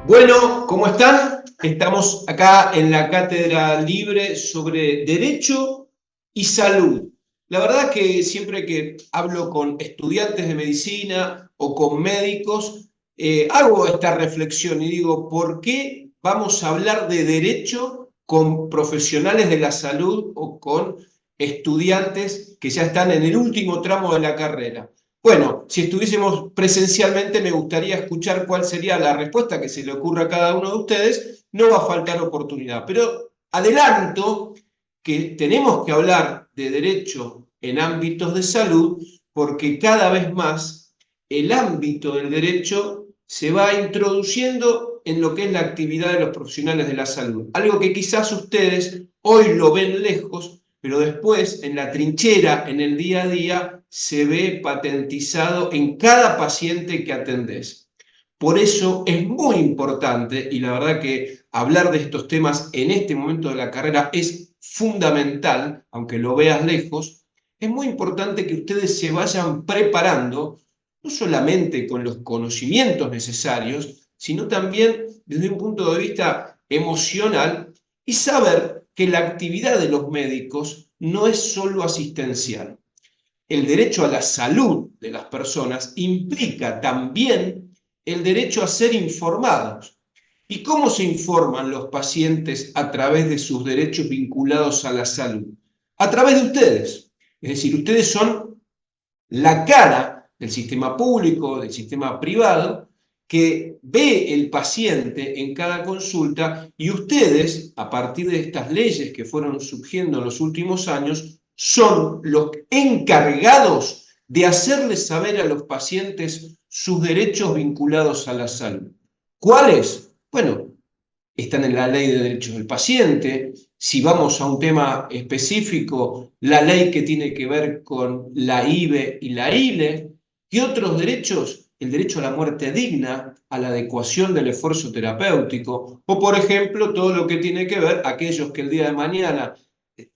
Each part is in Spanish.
Bueno, ¿cómo están? Estamos acá en la Cátedra Libre sobre Derecho y Salud. La verdad que siempre que hablo con estudiantes de medicina o con médicos, hago esta reflexión y digo, ¿por qué vamos a hablar de derecho con profesionales de la salud o con estudiantes que ya están en el último tramo de la carrera? Bueno, si estuviésemos presencialmente, me gustaría escuchar cuál sería la respuesta que se le ocurra a cada uno de ustedes. No va a faltar oportunidad, pero adelanto que tenemos que hablar de derecho en ámbitos de salud porque cada vez más el ámbito del derecho se va introduciendo en lo que es la actividad de los profesionales de la salud. Algo que quizás ustedes hoy lo ven lejos, pero después en la trinchera, en el día a día, se ve patentizado en cada paciente que atendés. Por eso es muy importante, y la verdad que hablar de estos temas en este momento de la carrera es fundamental, aunque lo veas lejos, es muy importante que ustedes se vayan preparando, no solamente con los conocimientos necesarios, sino también desde un punto de vista emocional y saber que la actividad de los médicos no es solo asistencial. El derecho a la salud de las personas implica también el derecho a ser informados. ¿Y cómo se informan los pacientes a través de sus derechos vinculados a la salud? A través de ustedes. Es decir, ustedes son la cara del sistema público, del sistema privado, que ve el paciente en cada consulta y ustedes, a partir de estas leyes que fueron surgiendo en los últimos años, son los encargados de hacerles saber a los pacientes sus derechos vinculados a la salud. ¿Cuáles? Bueno, están en la ley de derechos del paciente. Si vamos a un tema específico, la ley que tiene que ver con la IVE y la ILE. ¿Qué otros derechos? El derecho a la muerte digna, a la adecuación del esfuerzo terapéutico, o por ejemplo, todo lo que tiene que ver aquellos que el día de mañana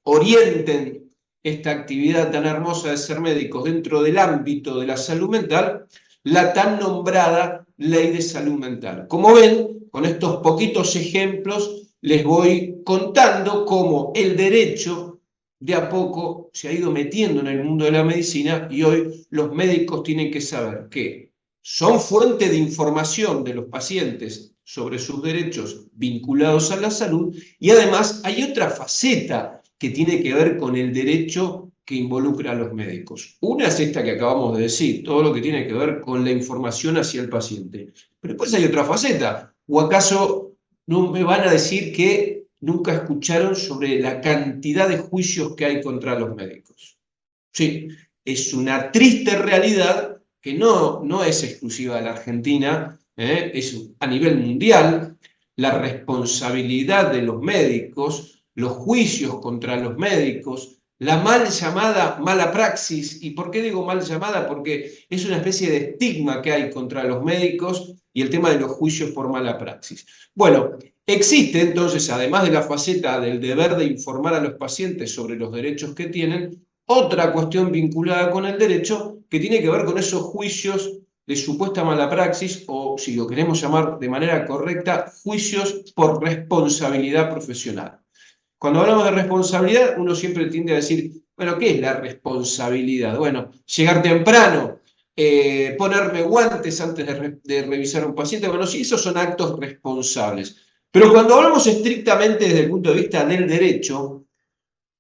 orienten esta actividad tan hermosa de ser médicos dentro del ámbito de la salud mental, la tan nombrada ley de salud mental. Como ven, con estos poquitos ejemplos les voy contando cómo el derecho de a poco se ha ido metiendo en el mundo de la medicina y hoy los médicos tienen que saber que son fuente de información de los pacientes sobre sus derechos vinculados a la salud y además hay otra faceta que tiene que ver con el derecho que involucra a los médicos. Una es esta que acabamos de decir, todo lo que tiene que ver con la información hacia el paciente. Pero después hay otra faceta. ¿O acaso no me van a decir que nunca escucharon sobre la cantidad de juicios que hay contra los médicos? Sí, es una triste realidad que no es exclusiva de la Argentina, es a nivel mundial. La responsabilidad de los médicos, los juicios contra los médicos, la mal llamada mala praxis. ¿Y por qué digo mal llamada? Porque es una especie de estigma que hay contra los médicos y el tema de los juicios por mala praxis. Bueno, existe entonces, además de la faceta del deber de informar a los pacientes sobre los derechos que tienen, otra cuestión vinculada con el derecho que tiene que ver con esos juicios de supuesta mala praxis o, si lo queremos llamar de manera correcta, juicios por responsabilidad profesional. Cuando hablamos de responsabilidad, uno siempre tiende a decir, bueno, ¿qué es la responsabilidad? Bueno, llegar temprano, ponerme guantes antes de revisar a un paciente, bueno, sí, esos son actos responsables. Pero cuando hablamos estrictamente desde el punto de vista del derecho,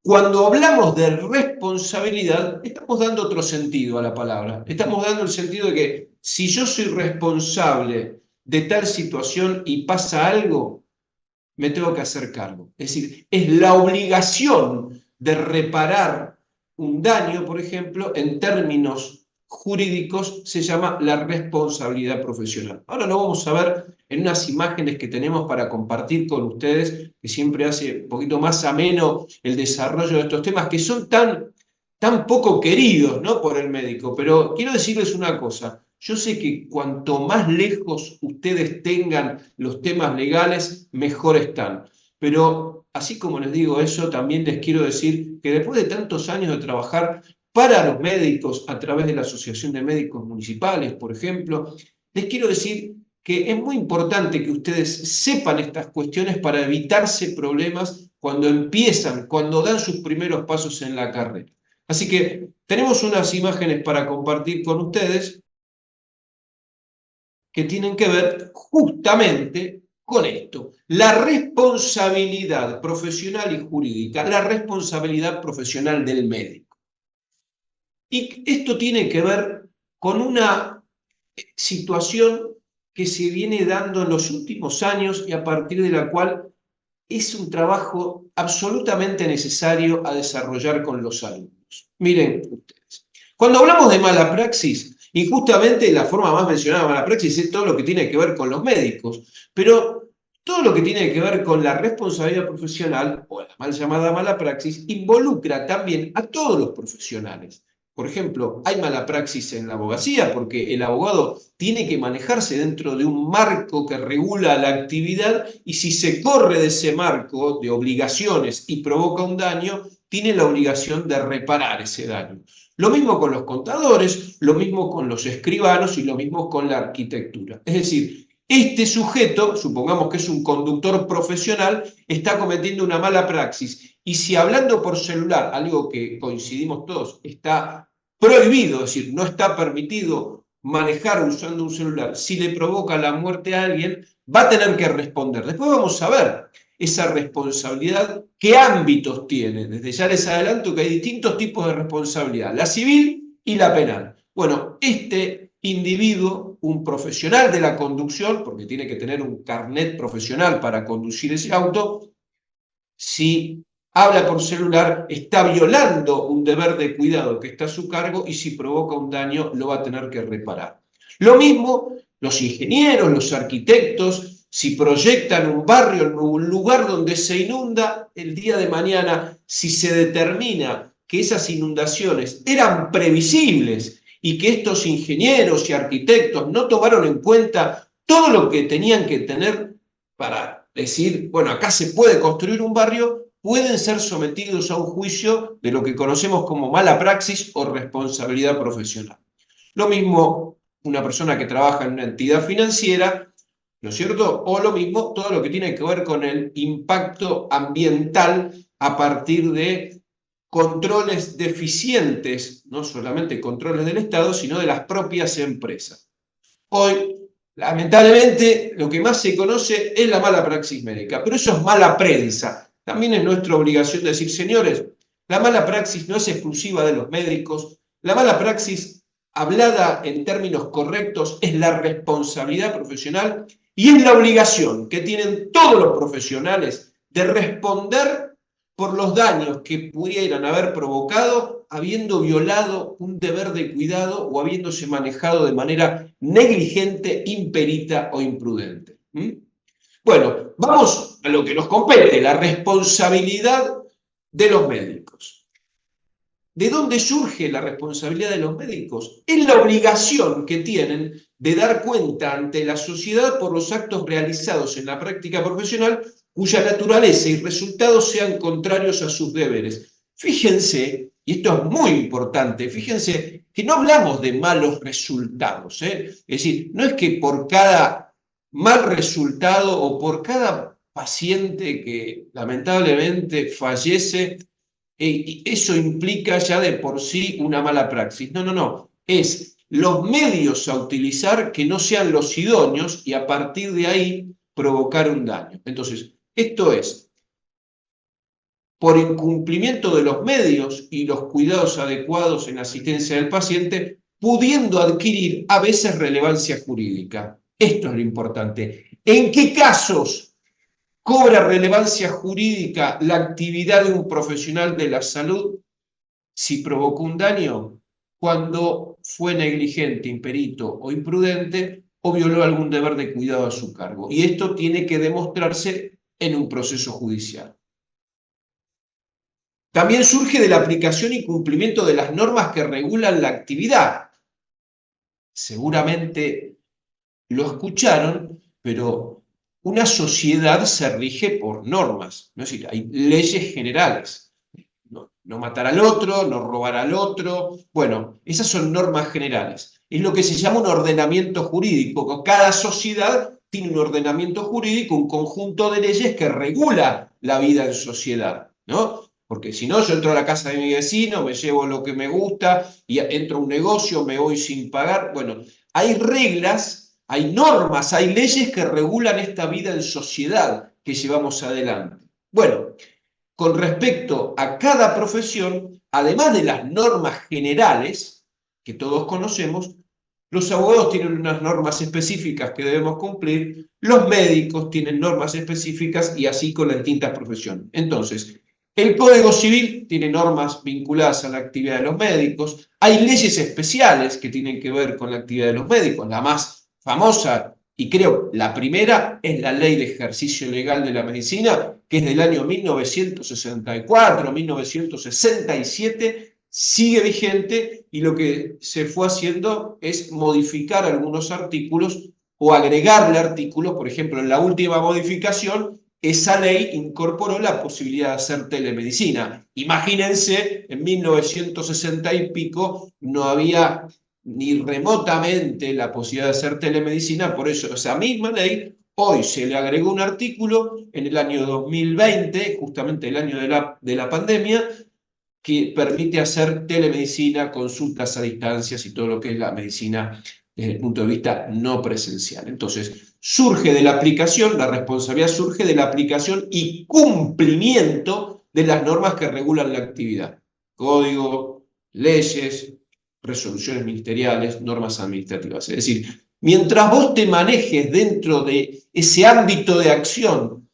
cuando hablamos de responsabilidad, estamos dando otro sentido a la palabra. Estamos dando el sentido de que si yo soy responsable de tal situación y pasa algo, me tengo que hacer cargo. Es decir, es la obligación de reparar un daño, por ejemplo, en términos jurídicos se llama la responsabilidad profesional. Ahora lo vamos a ver en unas imágenes que tenemos para compartir con ustedes, que siempre hace un poquito más ameno el desarrollo de estos temas que son tan poco queridos, ¿no?, por el médico. Pero quiero decirles una cosa, yo sé que cuanto más lejos ustedes tengan los temas legales, mejor están. Pero así como les digo eso, también les quiero decir que después de tantos años de trabajar para los médicos a través de la Asociación de Médicos Municipales, por ejemplo, les quiero decir que es muy importante que ustedes sepan estas cuestiones para evitarse problemas cuando empiezan, cuando dan sus primeros pasos en la carrera. Así que tenemos unas imágenes para compartir con ustedes que tienen que ver justamente con esto, la responsabilidad profesional y jurídica, la responsabilidad profesional del médico. Y esto tiene que ver con una situación que se viene dando en los últimos años y a partir de la cual es un trabajo absolutamente necesario a desarrollar con los alumnos. Miren ustedes, cuando hablamos de mala praxis, y justamente la forma más mencionada de mala praxis es todo lo que tiene que ver con los médicos, pero todo lo que tiene que ver con la responsabilidad profesional, o la mal llamada mala praxis, involucra también a todos los profesionales. Por ejemplo, hay mala praxis en la abogacía porque el abogado tiene que manejarse dentro de un marco que regula la actividad y si se corre de ese marco de obligaciones y provoca un daño, tiene la obligación de reparar ese daño. Lo mismo con los contadores, lo mismo con los escribanos y lo mismo con la arquitectura. Es decir, este sujeto, supongamos que es un conductor profesional, está cometiendo una mala praxis y si hablando por celular, algo que coincidimos todos, está prohibido, es decir, no está permitido manejar usando un celular, si le provoca la muerte a alguien, va a tener que responder. Después vamos a ver esa responsabilidad, qué ámbitos tiene. Desde ya les adelanto que hay distintos tipos de responsabilidad, la civil y la penal. Bueno, este individuo, un profesional de la conducción, porque tiene que tener un carnet profesional para conducir ese auto, si habla por celular, está violando un deber de cuidado que está a su cargo y si provoca un daño lo va a tener que reparar. Lo mismo los ingenieros, los arquitectos, si proyectan un barrio en un lugar donde se inunda, el día de mañana, si se determina que esas inundaciones eran previsibles y que estos ingenieros y arquitectos no tomaron en cuenta todo lo que tenían que tener para decir, bueno, acá se puede construir un barrio, pueden ser sometidos a un juicio de lo que conocemos como mala praxis o responsabilidad profesional. Lo mismo una persona que trabaja en una entidad financiera, ¿no es cierto? O lo mismo todo lo que tiene que ver con el impacto ambiental a partir de controles deficientes, no solamente controles del Estado, sino de las propias empresas. Hoy, lamentablemente, lo que más se conoce es la mala praxis médica, pero eso es mala prensa. También es nuestra obligación decir, señores, la mala praxis no es exclusiva de los médicos, la mala praxis, hablada en términos correctos, es la responsabilidad profesional y es la obligación que tienen todos los profesionales de responder por los daños que pudieran haber provocado habiendo violado un deber de cuidado o habiéndose manejado de manera negligente, imperita o imprudente. Bueno, vamos a lo que nos compete, la responsabilidad de los médicos. ¿De dónde surge la responsabilidad de los médicos? Es la obligación que tienen de dar cuenta ante la sociedad por los actos realizados en la práctica profesional cuya naturaleza y resultados sean contrarios a sus deberes. Fíjense, y esto es muy importante, fíjense que no hablamos de malos resultados, Es decir, no es que por cada mal resultado o por cada paciente que lamentablemente fallece, eso implica ya de por sí una mala praxis. No, no, no. Es los medios a utilizar que no sean los idóneos y a partir de ahí provocar un daño. Entonces, esto es, por incumplimiento de los medios y los cuidados adecuados en la asistencia del paciente, pudiendo adquirir a veces relevancia jurídica. Esto es lo importante. ¿En qué casos cobra relevancia jurídica la actividad de un profesional de la salud si provocó un daño? Cuando fue negligente, imperito o imprudente o violó algún deber de cuidado a su cargo. Y esto tiene que demostrarse en un proceso judicial. También surge de la aplicación y cumplimiento de las normas que regulan la actividad. Seguramente lo escucharon, pero una sociedad se rige por normas, es decir, hay leyes generales. No matar al otro, no robar al otro. Bueno, esas son normas generales. es lo que se llama un ordenamiento jurídico. Cada sociedad tiene un ordenamiento jurídico, un conjunto de leyes que regula la vida en sociedad, ¿no? Porque si no, yo entro a la casa de mi vecino, me llevo lo que me gusta, y entro a un negocio, me voy sin pagar. Bueno, hay reglas, hay normas, hay leyes que regulan esta vida en sociedad que llevamos adelante. Bueno, con respecto a cada profesión, además de las normas generales que todos conocemos, los abogados tienen unas normas específicas que debemos cumplir, los médicos tienen normas específicas y así con las distintas profesiones. Entonces, el Código Civil tiene normas vinculadas a la actividad de los médicos, hay leyes especiales que tienen que ver con la actividad de los médicos, la más famosa y creo la primera es la Ley de Ejercicio Legal de la Medicina, que es del año 1964, 1967, sigue vigente y lo que se fue haciendo es modificar algunos artículos o agregarle artículos. Por ejemplo, en la última modificación, esa ley incorporó la posibilidad de hacer telemedicina. Imagínense, en 1960 y pico no había ni remotamente la posibilidad de hacer telemedicina, por eso esa misma ley hoy se le agregó un artículo en el año 2020, justamente el año de la pandemia, que permite hacer telemedicina, consultas a distancias y todo lo que es la medicina desde el punto de vista no presencial. Entonces, surge de la aplicación, la responsabilidad surge de la aplicación y cumplimiento de las normas que regulan la actividad. Código, leyes, resoluciones ministeriales, normas administrativas. Es decir, mientras vos te manejes dentro de ese ámbito de acción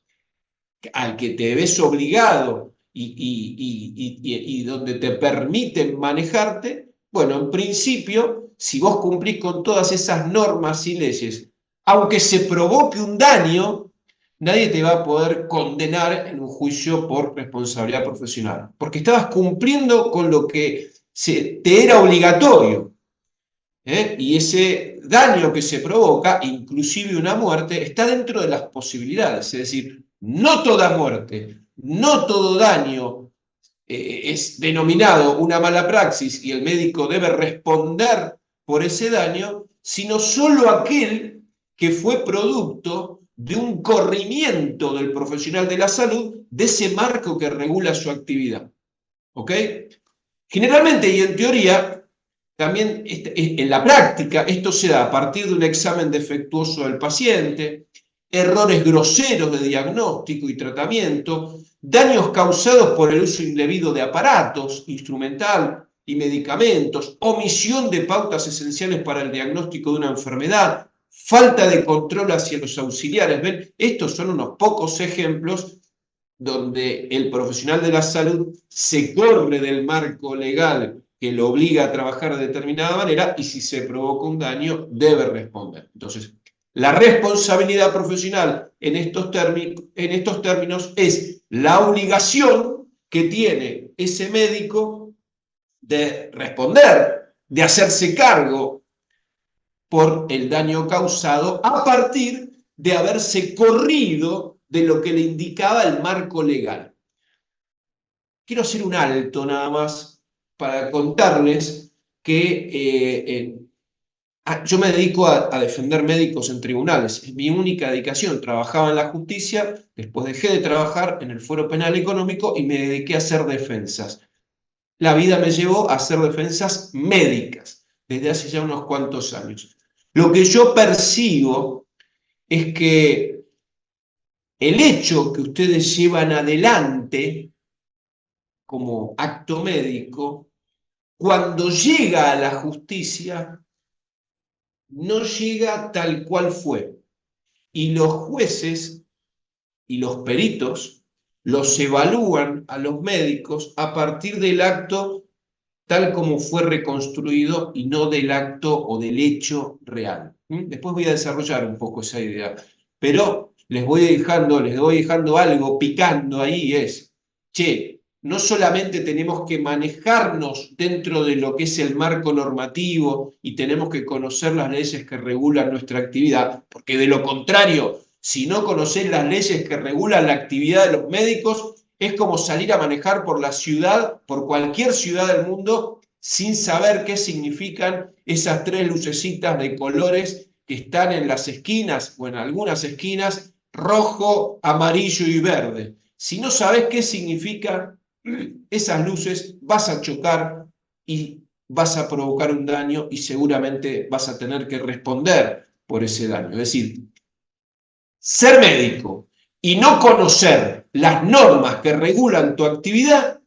al que te ves obligado y donde te permiten manejarte, bueno, en principio, si vos cumplís con todas esas normas y leyes, aunque se provoque un daño, nadie te va a poder condenar en un juicio por responsabilidad profesional, porque estabas cumpliendo con lo que te era obligatorio. Y ese daño que se provoca, inclusive una muerte, está dentro de las posibilidades. Es decir, no toda muerte, no todo daño es denominado una mala praxis y el médico debe responder por ese daño, sino solo aquel que fue producto de un corrimiento del profesional de la salud de ese marco que regula su actividad. ¿Ok? Generalmente y en teoría, también en la práctica, esto se da a partir de un examen defectuoso del paciente, errores groseros de diagnóstico y tratamiento, daños causados por el uso indebido de aparatos, instrumental y medicamentos, omisión de pautas esenciales para el diagnóstico de una enfermedad, falta de control hacia los auxiliares. ¿Ven? Estos son unos pocos ejemplos donde el profesional de la salud se corre del marco legal que lo obliga a trabajar de determinada manera y si se provoca un daño debe responder. Entonces, la responsabilidad profesional en estos términos es la obligación que tiene ese médico de responder, de hacerse cargo por el daño causado a partir de haberse corrido de lo que le indicaba el marco legal. Quiero hacer un alto nada más para contarles que yo me dedico a defender médicos en tribunales. Es mi única dedicación. Trabajaba en la justicia, después dejé de trabajar en el Fuero Penal Económico y me dediqué a hacer defensas. La vida me llevó a hacer defensas médicas desde hace ya unos cuantos años. Lo que yo percibo es que el hecho que ustedes llevan adelante como acto médico, cuando llega a la justicia, no llega tal cual fue. Y los jueces y los peritos los evalúan a los médicos a partir del acto tal como fue reconstruido y no del acto o del hecho real. Después voy a desarrollar un poco esa idea, pero les voy dejando algo picando ahí, es, che, no solamente tenemos que manejarnos dentro de lo que es el marco normativo y tenemos que conocer las leyes que regulan nuestra actividad, porque de lo contrario, si no conocés las leyes que regulan la actividad de los médicos, es como salir a manejar por la ciudad, por cualquier ciudad del mundo, sin saber qué significan esas tres lucecitas de colores que están en las esquinas o en algunas esquinas, rojo, amarillo y verde. Si no sabes qué significan esas luces, vas a chocar y vas a provocar un daño y seguramente vas a tener que responder por ese daño. Es decir, ser médico y no conocer las normas que regulan tu actividad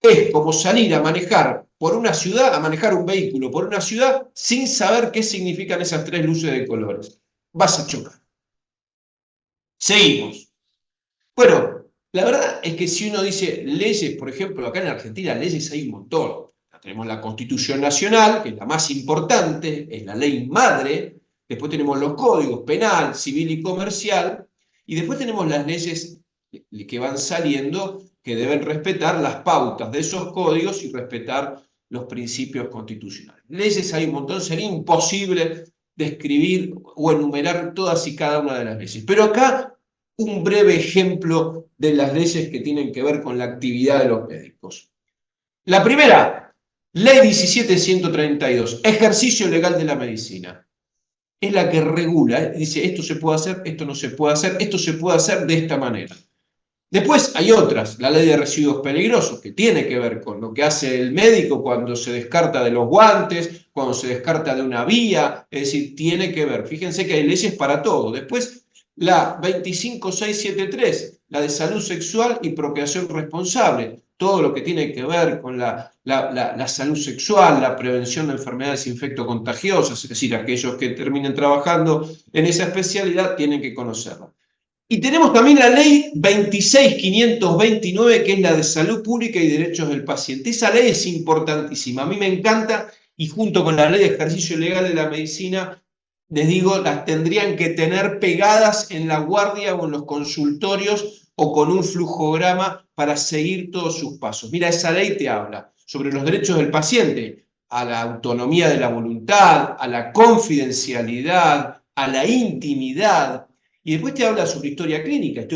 es como salir a manejar por una ciudad, a manejar un vehículo por una ciudad sin saber qué significan esas tres luces de colores. Vas a chocar. Seguimos. Bueno, la verdad es que si uno dice leyes, por ejemplo, acá en Argentina, leyes hay un montón. Tenemos la Constitución Nacional, que es la más importante, es la ley madre. Después tenemos los códigos penal, civil y comercial. Y después tenemos las leyes que van saliendo, que deben respetar las pautas de esos códigos y respetar los principios constitucionales. Leyes hay un montón, sería imposible describir o enumerar todas y cada una de las leyes. Pero acá un breve ejemplo de las leyes que tienen que ver con la actividad de los médicos. La primera, Ley 17.132, ejercicio legal de la medicina. Es la que regula, dice esto se puede hacer, esto no se puede hacer, esto se puede hacer de esta manera. Después hay otras, la ley de residuos peligrosos, que tiene que ver con lo que hace el médico cuando se descarta de los guantes, cuando se descarta de una vía, es decir, tiene que ver. Fíjense que hay leyes para todo. Después la 25673, la de salud sexual y procreación responsable, todo lo que tiene que ver con la salud sexual, la prevención de enfermedades infectocontagiosas, es decir, aquellos que terminen trabajando en esa especialidad tienen que conocerla. Y tenemos también la ley 26.529, que es la de salud pública y derechos del paciente. Esa ley es importantísima, a mí me encanta, y junto con la ley de ejercicio legal de la medicina, les digo, las tendrían que tener pegadas en la guardia o en los consultorios o con un flujograma para seguir todos sus pasos. Mira, esa ley te habla sobre los derechos del paciente, a la autonomía de la voluntad, a la confidencialidad, a la intimidad. Y después te habla sobre historia clínica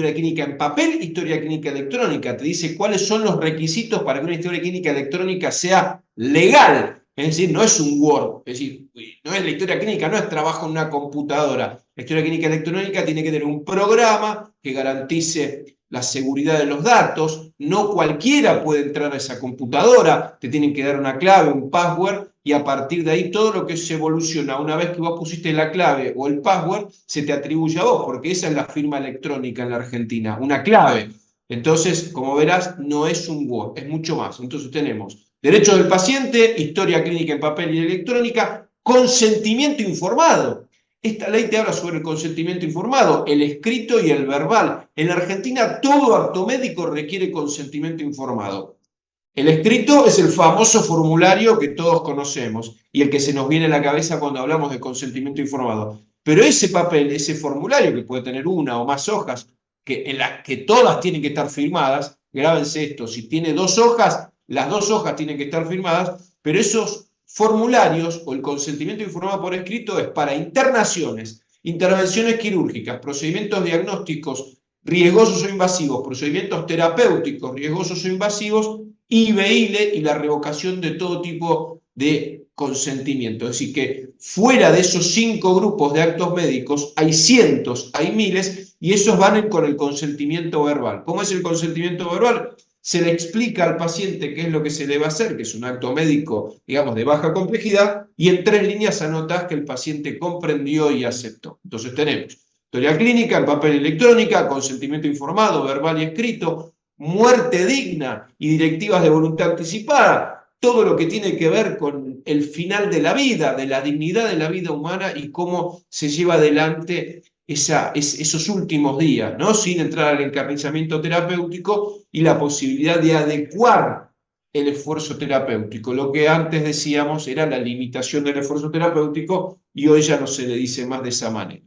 en papel, historia clínica electrónica. Te dice cuáles son los requisitos para que una historia clínica electrónica sea legal. Es decir, no es un Word, es decir, no es la historia clínica, no es trabajo en una computadora. La historia clínica electrónica tiene que tener un programa que garantice la seguridad de los datos. No cualquiera puede entrar a esa computadora, te tienen que dar una clave, un password, y a partir de ahí todo lo que se evoluciona, una vez que vos pusiste la clave o el password, se te atribuye a vos, porque esa es la firma electrónica en la Argentina, una clave. Entonces, como verás, no es un Word, es mucho más. Entonces tenemos derechos del paciente, historia clínica en papel y electrónica, consentimiento informado. Esta ley te habla sobre el consentimiento informado, el escrito y el verbal. En la Argentina todo acto médico requiere consentimiento informado. El escrito es el famoso formulario que todos conocemos y el que se nos viene a la cabeza cuando hablamos de consentimiento informado. Pero ese papel, ese formulario, que puede tener una o más hojas, en las que todas tienen que estar firmadas, grábense esto, si tiene 2 hojas, las 2 hojas tienen que estar firmadas, pero esos formularios o el consentimiento informado por escrito es para internaciones, intervenciones quirúrgicas, procedimientos diagnósticos riesgosos o invasivos, procedimientos terapéuticos riesgosos o invasivos, IBILE y la revocación de todo tipo de consentimiento. Es decir, que fuera de esos 5 grupos de actos médicos hay cientos, hay miles, y esos van con el consentimiento verbal. ¿Cómo es el consentimiento verbal? Se le explica al paciente qué es lo que se le va a hacer, que es un acto médico, digamos, de baja complejidad, y en 3 líneas anotás que el paciente comprendió y aceptó. Entonces tenemos historia clínica en papel y electrónica, consentimiento informado, verbal y escrito, muerte digna y directivas de voluntad anticipada, todo lo que tiene que ver con el final de la vida, de la dignidad de la vida humana y cómo se lleva adelante esos últimos días, ¿no? Sin entrar al encarnizamiento terapéutico y la posibilidad de adecuar el esfuerzo terapéutico. Lo que antes decíamos era la limitación del esfuerzo terapéutico y hoy ya no se le dice más de esa manera.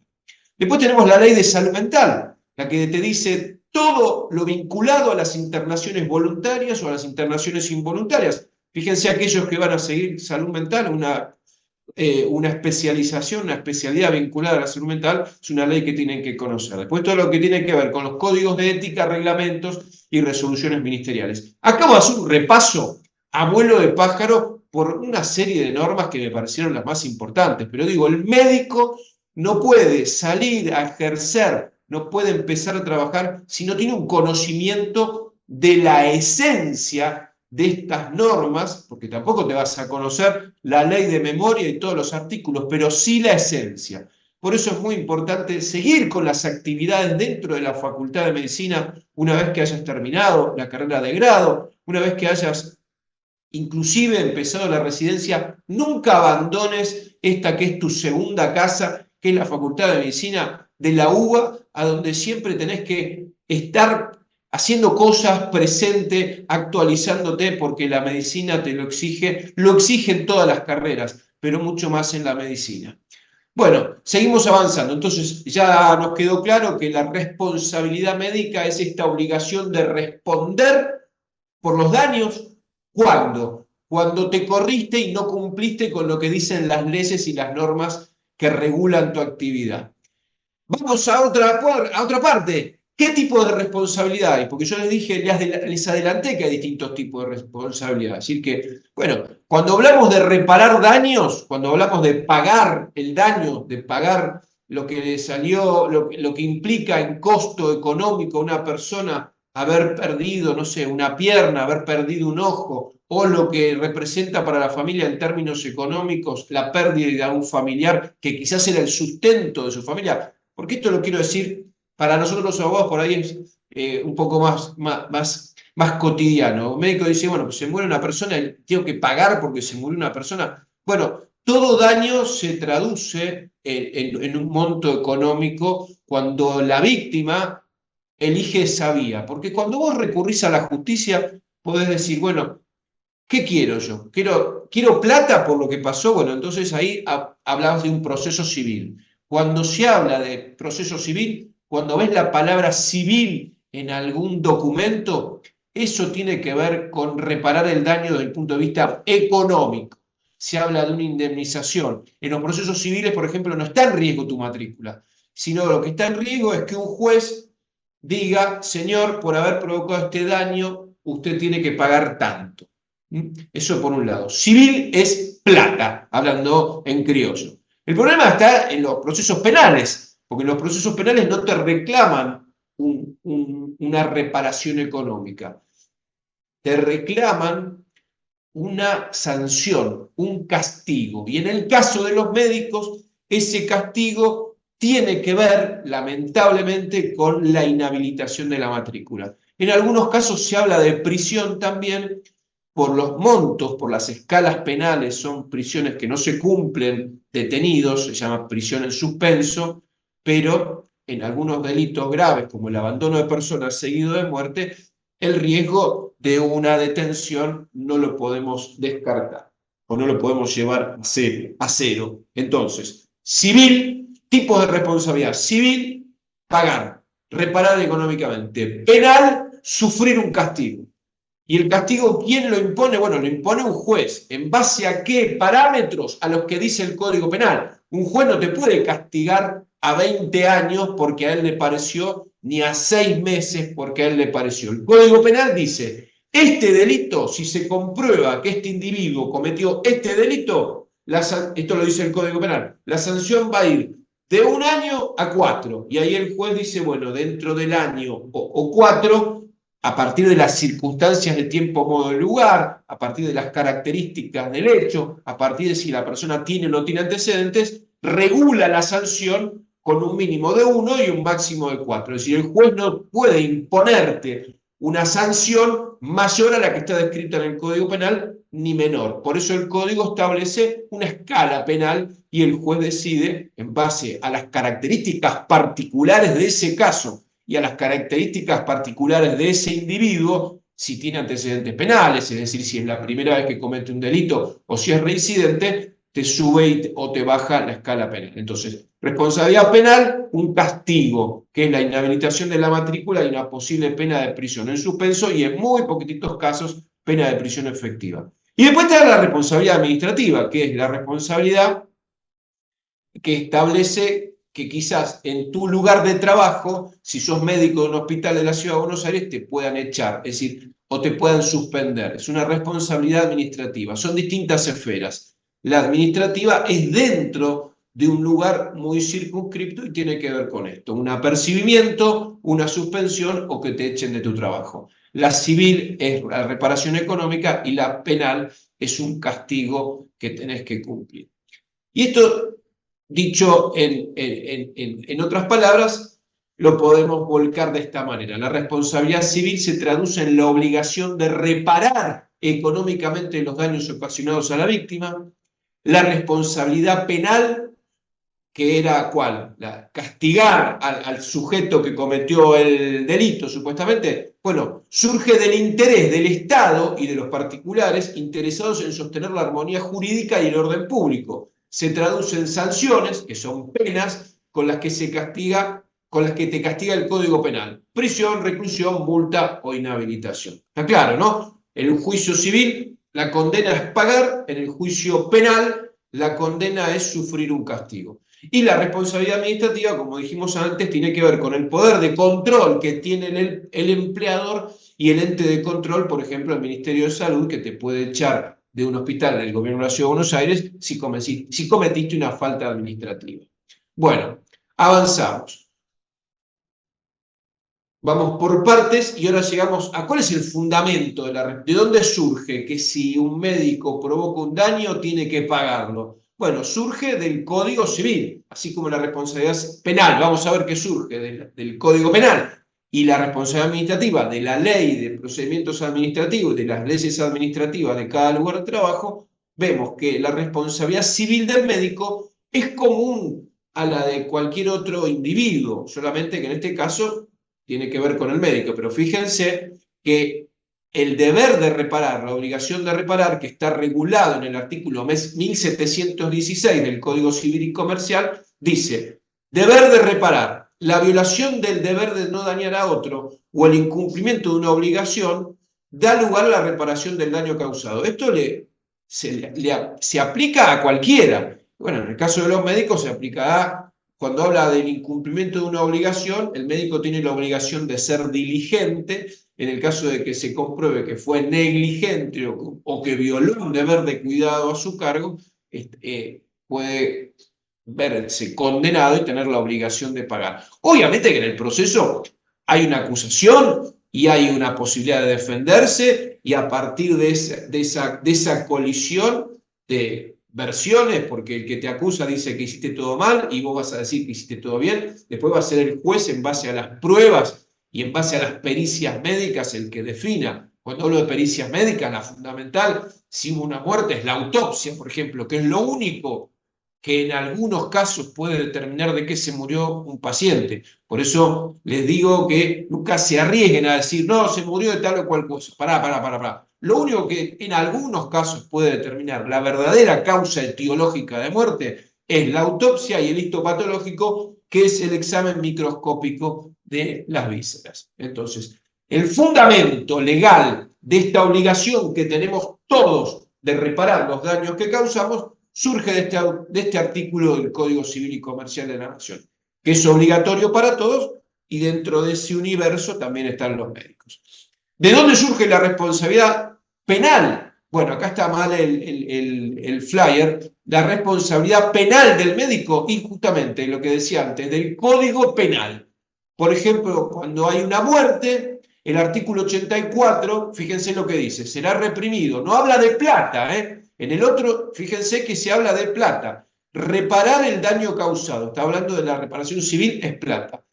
Después tenemos la ley de salud mental, la que te dice todo lo vinculado a las internaciones voluntarias o a las internaciones involuntarias. Fíjense aquellos que van a seguir salud mental, una especialización, una especialidad vinculada a la salud mental, es una ley que tienen que conocer. Después todo lo que tiene que ver con los códigos de ética, reglamentos y resoluciones ministeriales. Acabo de hacer un repaso a vuelo de pájaro por una serie de normas que me parecieron las más importantes. Pero digo, el médico no puede salir a ejercer, no puede empezar a trabajar si no tiene un conocimiento de la esencia de estas normas, porque tampoco te vas a conocer la ley de memoria y todos los artículos, pero sí la esencia. Por eso es muy importante seguir con las actividades dentro de la Facultad de Medicina una vez que hayas terminado la carrera de grado, una vez que hayas inclusive empezado la residencia. Nunca abandones esta que es tu segunda casa, que es la Facultad de Medicina de la UBA, a donde siempre tenés que estar haciendo cosas, presente, actualizándote, porque la medicina te lo exige en todas las carreras, pero mucho más en la medicina. Bueno, seguimos avanzando. Entonces ya nos quedó claro que la responsabilidad médica es esta obligación de responder por los daños. ¿Cuándo? Cuando te corriste y no cumpliste con lo que dicen las leyes y las normas que regulan tu actividad. Vamos a otra parte. ¿Qué tipo de responsabilidad hay? Porque yo les dije, les adelanté que hay distintos tipos de responsabilidad. Es decir que, bueno, cuando hablamos de reparar daños, cuando hablamos de pagar el daño, de pagar lo que le salió, lo que implica en costo económico a una persona haber perdido, no sé, una pierna, haber perdido un ojo, o lo que representa para la familia en términos económicos la pérdida de un familiar que quizás era el sustento de su familia. Porque esto lo quiero decir, para nosotros los abogados por ahí es un poco más cotidiano. Un médico dice, bueno, pues se muere una persona, tengo que pagar porque se murió una persona. Bueno, todo daño se traduce en un monto económico cuando la víctima elige esa vía. Porque cuando vos recurrís a la justicia, podés decir, bueno, ¿qué quiero yo? ¿Quiero plata por lo que pasó? Bueno, entonces ahí hablamos de un proceso civil. Cuando se habla de proceso civil, cuando ves la palabra civil en algún documento, eso tiene que ver con reparar el daño desde el punto de vista económico. Se habla de una indemnización. En los procesos civiles, por ejemplo, no está en riesgo tu matrícula, sino lo que está en riesgo es que un juez diga, señor, por haber provocado este daño, usted tiene que pagar tanto. Eso por un lado. Civil es plata, hablando en criollo. El problema está en los procesos penales, porque en los procesos penales no te reclaman una reparación económica, te reclaman una sanción, un castigo. Y en el caso de los médicos, ese castigo tiene que ver, lamentablemente, con la inhabilitación de la matrícula. En algunos casos se habla de prisión también, por los montos, por las escalas penales, son prisiones que no se cumplen detenidos, se llama prisión en suspenso, pero en algunos delitos graves, como el abandono de personas seguido de muerte, el riesgo de una detención no lo podemos descartar o no lo podemos llevar a cero. Entonces, civil, tipos de responsabilidad. Civil, pagar, reparar económicamente. Penal, sufrir un castigo. ¿Y el castigo quién lo impone? Bueno, lo impone un juez. ¿En base a qué parámetros? A los que dice el Código Penal. Un juez no te puede castigar a 20 años porque a él le pareció, ni a 6 meses porque a él le pareció. El Código Penal dice, este delito, si se comprueba que este individuo cometió este delito, esto lo dice el Código Penal, la sanción va a ir de 1 año a 4. Y ahí el juez dice, bueno, dentro del año o 4, a partir de las circunstancias de tiempo, modo y lugar, a partir de las características del hecho, a partir de si la persona tiene o no tiene antecedentes, regula la sanción con un mínimo de 1 y un máximo de 4. Es decir, el juez no puede imponerte una sanción mayor a la que está descrita en el Código Penal, ni menor. Por eso el Código establece una escala penal y el juez decide, en base a las características particulares de ese caso, y a las características particulares de ese individuo, si tiene antecedentes penales, es decir, si es la primera vez que comete un delito o si es reincidente, te sube o te baja la escala penal. Entonces, responsabilidad penal, un castigo, que es la inhabilitación de la matrícula y una posible pena de prisión en suspenso y en muy poquititos casos, pena de prisión efectiva. Y después está la responsabilidad administrativa, que es la responsabilidad que establece que quizás en tu lugar de trabajo, si sos médico de un hospital de la Ciudad de Buenos Aires, te puedan echar. Es decir, o te puedan suspender. Es una responsabilidad administrativa. Son distintas esferas. La administrativa es dentro de un lugar muy circunscripto y tiene que ver con esto. Un apercibimiento, una suspensión o que te echen de tu trabajo. La civil es la reparación económica y la penal es un castigo que tenés que cumplir. Y esto, dicho en otras palabras, lo podemos volcar de esta manera. La responsabilidad civil se traduce en la obligación de reparar económicamente los daños ocasionados a la víctima. La responsabilidad penal, que era ¿cuál? Castigar al sujeto que cometió el delito, supuestamente. Bueno, surge del interés del Estado y de los particulares interesados en sostener la armonía jurídica y el orden público. Se traduce en sanciones, que son penas, con las que se castiga, con las que te castiga el Código Penal. Prisión, reclusión, multa o inhabilitación. Está claro, ¿no? En un juicio civil, la condena es pagar; en el juicio penal, la condena es sufrir un castigo. Y la responsabilidad administrativa, como dijimos antes, tiene que ver con el poder de control que tiene el empleador y el ente de control, por ejemplo, el Ministerio de Salud, que te puede echar de un hospital del gobierno de la Ciudad de Buenos Aires si cometiste una falta administrativa. Bueno, avanzamos. Vamos por partes y ahora llegamos a cuál es el fundamento de dónde surge que si un médico provoca un daño tiene que pagarlo. Bueno, surge del Código Civil, así como la responsabilidad penal. Vamos a ver qué surge del Código Penal y la responsabilidad administrativa de la ley de procedimientos administrativos, de las leyes administrativas de cada lugar de trabajo. Vemos que la responsabilidad civil del médico es común a la de cualquier otro individuo, solamente que en este caso tiene que ver con el médico, pero fíjense que el deber de reparar, la obligación de reparar, que está regulado en el artículo 1716 del Código Civil y Comercial, dice: deber de reparar, la violación del deber de no dañar a otro o el incumplimiento de una obligación da lugar a la reparación del daño causado. Esto se aplica a cualquiera. Bueno, en el caso de los médicos se aplica cuando habla del incumplimiento de una obligación, el médico tiene la obligación de ser diligente. En el caso de que se compruebe que fue negligente o que violó un deber de cuidado a su cargo, puede verse condenado y tener la obligación de pagar. Obviamente que en el proceso hay una acusación y hay una posibilidad de defenderse, y a partir de esa colisión de versiones, porque el que te acusa dice que hiciste todo mal y vos vas a decir que hiciste todo bien, después va a ser el juez en base a las pruebas y en base a las pericias médicas el que defina. Cuando hablo de pericias médicas, la fundamental, si hubo una muerte, es la autopsia, por ejemplo, que es lo único que en algunos casos puede determinar de qué se murió un paciente. Por eso les digo que nunca se arriesguen a decir, no, se murió de tal o cual cosa. Pará. Lo único que en algunos casos puede determinar la verdadera causa etiológica de muerte es la autopsia y el histopatológico, que es el examen microscópico de las vísceras. Entonces, el fundamento legal de esta obligación que tenemos todos de reparar los daños que causamos surge de este artículo del Código Civil y Comercial de la Nación, que es obligatorio para todos, y dentro de ese universo también están los médicos. ¿De dónde surge la responsabilidad penal? Bueno, acá está mal el flyer. La responsabilidad penal del médico, y justamente lo que decía antes, del Código Penal. Por ejemplo, cuando hay una muerte, el artículo 84, fíjense lo que dice, será reprimido. No habla de plata, ¿eh? En el otro, fíjense que se habla de plata. Reparar el daño causado. Está hablando de la reparación civil, es plata.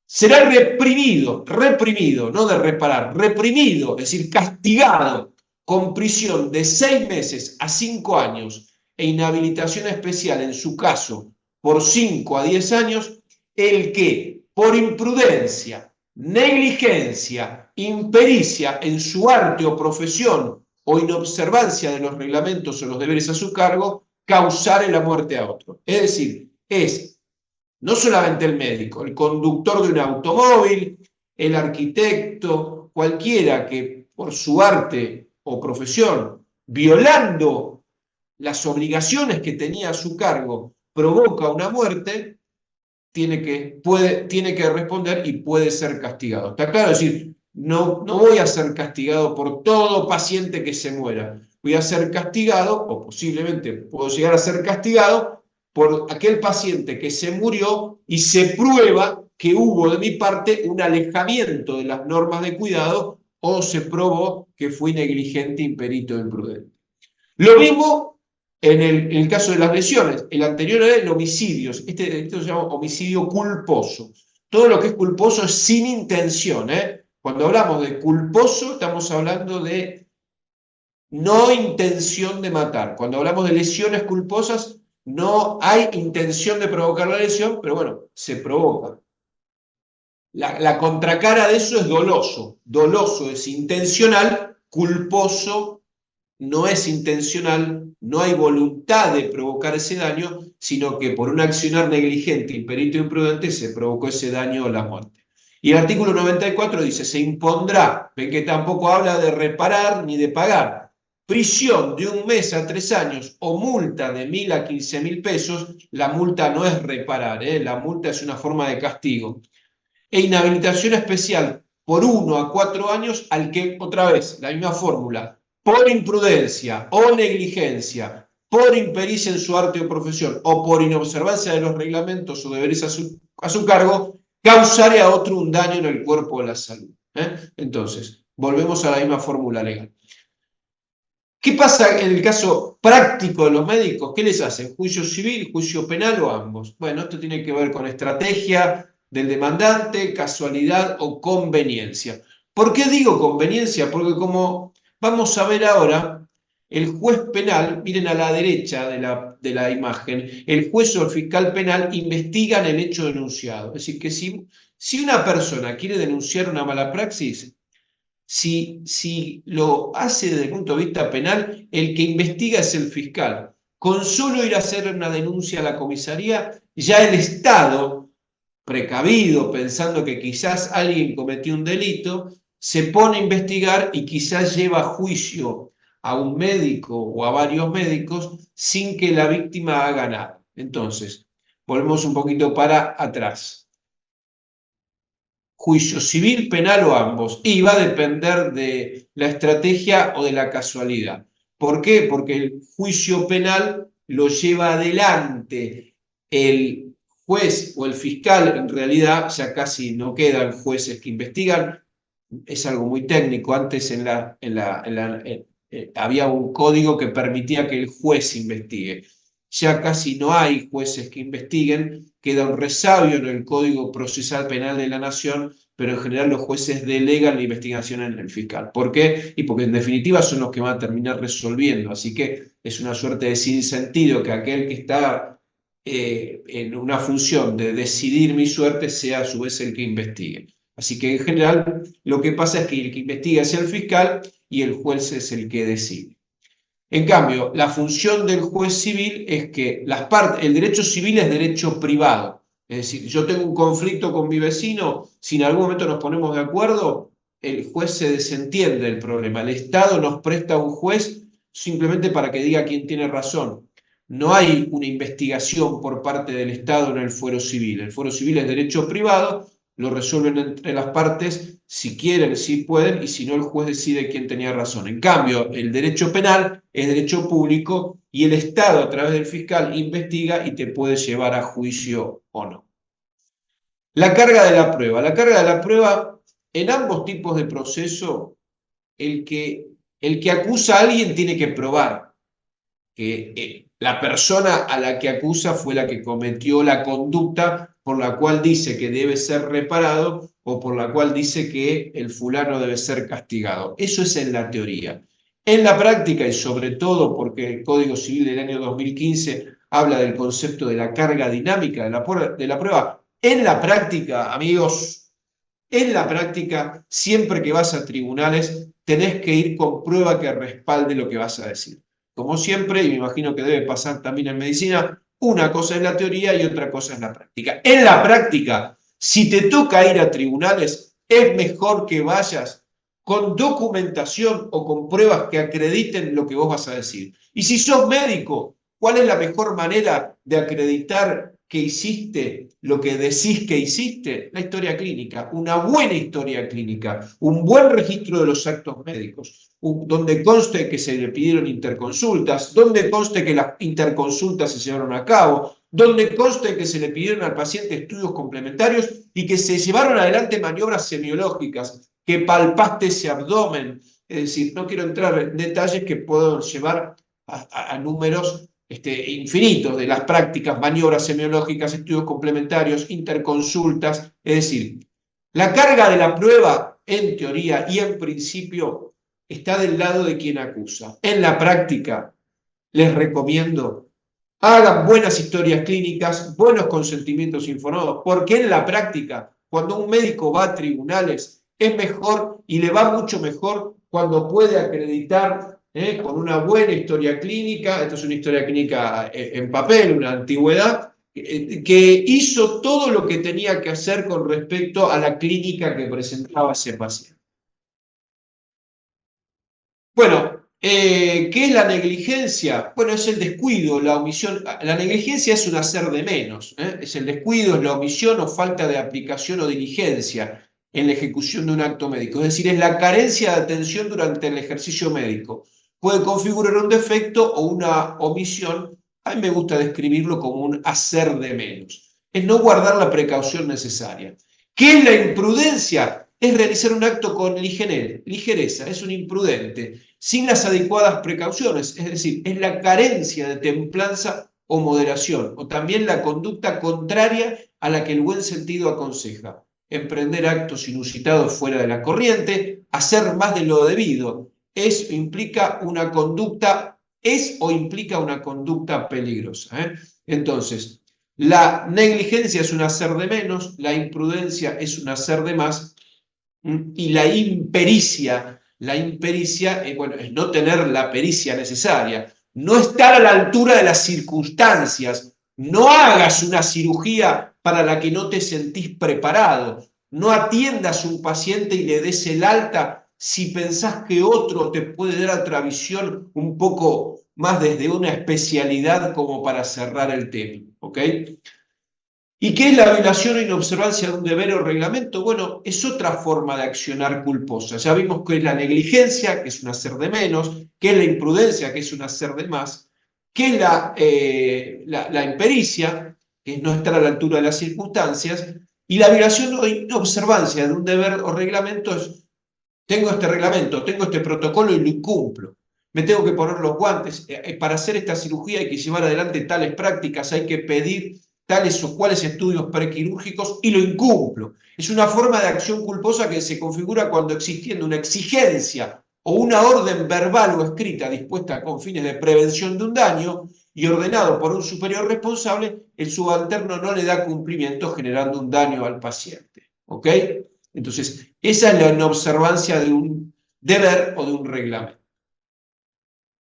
Será reprimido, no de reparar, reprimido, es decir, castigado con prisión de 6 meses a 5 años e inhabilitación especial en su caso por 5 a 10 años, el que por imprudencia, negligencia, impericia en su arte o profesión o inobservancia de los reglamentos o los deberes a su cargo, causare la muerte a otro. Es decir, es no solamente el médico, el conductor de un automóvil, el arquitecto, cualquiera que por su arte o profesión, violando las obligaciones que tenía a su cargo, provoca una muerte, tiene que responder y puede ser castigado. ¿Está claro? Es decir, no voy a ser castigado por todo paciente que se muera. Voy a ser castigado, o posiblemente puedo llegar a ser castigado, por aquel paciente que se murió y se prueba que hubo de mi parte un alejamiento de las normas de cuidado o se probó que fui negligente, imperito, imprudente. Lo mismo en el caso de las lesiones. El anterior era el homicidio. Esto se llama homicidio culposo. Todo lo que es culposo es sin intención, ¿eh? Cuando hablamos de culposo, estamos hablando de no intención de matar. Cuando hablamos de lesiones culposas, no hay intención de provocar la lesión, pero bueno, se provoca. La contracara de eso es doloso. Doloso es intencional, culposo no es intencional, no hay voluntad de provocar ese daño, sino que por un accionar negligente, imperito e imprudente se provocó ese daño o la muerte. Y el artículo 94 dice, se impondrá, ven que tampoco habla de reparar ni de pagar, prisión de 1 mes a 3 años o multa de 1.000 a 15.000 pesos, la multa no es reparar, la multa es una forma de castigo, e inhabilitación especial por 1 a 4 años al que, otra vez, la misma fórmula, por imprudencia o negligencia, por impericia en su arte o profesión o por inobservancia de los reglamentos o deberes a su cargo, causare a otro un daño en el cuerpo o la salud. Entonces, volvemos a la misma fórmula legal. ¿Qué pasa en el caso práctico de los médicos? ¿Qué les hacen? ¿Juicio civil, juicio penal o ambos? Bueno, esto tiene que ver con estrategia del demandante, casualidad o conveniencia. ¿Por qué digo conveniencia? Porque como vamos a ver ahora, el juez penal, miren a la derecha de la imagen, el juez o el fiscal penal investigan el hecho denunciado. Es decir, que si una persona quiere denunciar una mala praxis, si lo hace desde el punto de vista penal, el que investiga es el fiscal. Con solo ir a hacer una denuncia a la comisaría, ya el Estado, precavido, pensando que quizás alguien cometió un delito, se pone a investigar y quizás lleva a juicio a un médico o a varios médicos sin que la víctima haga nada. Entonces, volvemos un poquito para atrás. Juicio civil, penal o ambos. Y va a depender de la estrategia o de la casualidad. ¿Por qué? Porque el juicio penal lo lleva adelante el juez o el fiscal. En realidad ya casi no quedan jueces que investigan. Es algo muy técnico. Antes había un código que permitía que el juez investigue. Ya casi no hay jueces que investiguen, queda un resabio en el Código Procesal Penal de la Nación, pero en general los jueces delegan la investigación en el fiscal. ¿Por qué? Y porque en definitiva son los que van a terminar resolviendo, así que es una suerte de sinsentido que aquel que está en una función de decidir mi suerte sea a su vez el que investigue. Así que en general lo que pasa es que el que investiga es el fiscal y el juez es el que decide. En cambio, la función del juez civil es que el derecho civil es derecho privado. Es decir, yo tengo un conflicto con mi vecino, si en algún momento nos ponemos de acuerdo, el juez se desentiende del problema. El Estado nos presta un juez simplemente para que diga quién tiene razón. No hay una investigación por parte del Estado en el fuero civil. El fuero civil es derecho privado, lo resuelven entre las partes, si quieren, si pueden, y si no, el juez decide quién tenía razón. En cambio, el derecho penal es derecho público y el Estado, a través del fiscal, investiga y te puede llevar a juicio o no. La carga de la prueba. La carga de la prueba, en ambos tipos de proceso, el que acusa a alguien tiene que probar que la persona a la que acusa fue la que cometió la conducta por la cual dice que debe ser reparado o por la cual dice que el fulano debe ser castigado. Eso es en la teoría. En la práctica, y sobre todo porque el Código Civil del año 2015 habla del concepto de la carga dinámica de la prueba, en la práctica, amigos, en la práctica, siempre que vas a tribunales, tenés que ir con prueba que respalde lo que vas a decir. Como siempre, y me imagino que debe pasar también en medicina, una cosa es la teoría y otra cosa es la práctica. En la práctica, si te toca ir a tribunales, es mejor que vayas con documentación o con pruebas que acrediten lo que vos vas a decir. Y si sos médico, ¿cuál es la mejor manera de acreditar que hiciste lo que decís que hiciste? La historia clínica, una buena historia clínica, un buen registro de los actos médicos, donde conste que se le pidieron interconsultas, donde conste que las interconsultas se llevaron a cabo, donde conste que se le pidieron al paciente estudios complementarios y que se llevaron adelante maniobras semiológicas, que palpaste ese abdomen. Es decir, no quiero entrar en detalles que puedo llevar a números infinitos de las prácticas, maniobras semiológicas, estudios complementarios, interconsultas. Es decir, la carga de la prueba, en teoría y en principio, está del lado de quien acusa. En la práctica, les recomiendo hagan buenas historias clínicas, buenos consentimientos informados, porque en la práctica, cuando un médico va a tribunales, es mejor y le va mucho mejor cuando puede acreditar con una buena historia clínica, esto es una historia clínica en papel, una antigüedad, que hizo todo lo que tenía que hacer con respecto a la clínica que presentaba ese paciente. Bueno, ¿qué es la negligencia? Bueno, es el descuido, la omisión. La negligencia es un hacer de menos, es el descuido, es la omisión o falta de aplicación o diligencia en la ejecución de un acto médico. Es decir, es la carencia de atención durante el ejercicio médico. Puede configurar un defecto o una omisión. A mí me gusta describirlo como un hacer de menos. Es no guardar la precaución necesaria. ¿Qué es la imprudencia? Es realizar un acto con ligereza, es un imprudente, sin las adecuadas precauciones, es decir, es la carencia de templanza o moderación, o también la conducta contraria a la que el buen sentido aconseja. Emprender actos inusitados fuera de la corriente, hacer más de lo debido, implica una conducta, es o implica una conducta peligrosa. Entonces, la negligencia es un hacer de menos, la imprudencia es un hacer de más, y la impericia, bueno, es no tener la pericia necesaria, no estar a la altura de las circunstancias, no hagas una cirugía para la que no te sentís preparado, no atiendas a un paciente y le des el alta si pensás que otro te puede dar otra visión un poco más desde una especialidad como para cerrar el tema, ¿ok? ¿Y qué es la violación o inobservancia de un deber o reglamento? Bueno, es otra forma de accionar culposa. Ya vimos que es la negligencia, que es un hacer de menos, que es la imprudencia, que es un hacer de más, que es la impericia, que es no estar a la altura de las circunstancias, y la violación o inobservancia de un deber o reglamento es, tengo este reglamento, tengo este protocolo y lo incumplo. Me tengo que poner los guantes. Para hacer esta cirugía hay que llevar adelante tales prácticas, hay que pedir tales o cuales estudios prequirúrgicos y lo incumplo. Es una forma de acción culposa que se configura cuando existiendo una exigencia o una orden verbal o escrita dispuesta con fines de prevención de un daño y ordenado por un superior responsable, el subalterno no le da cumplimiento generando un daño al paciente. ¿Ok? Entonces, esa es la inobservancia de un deber o de un reglamento.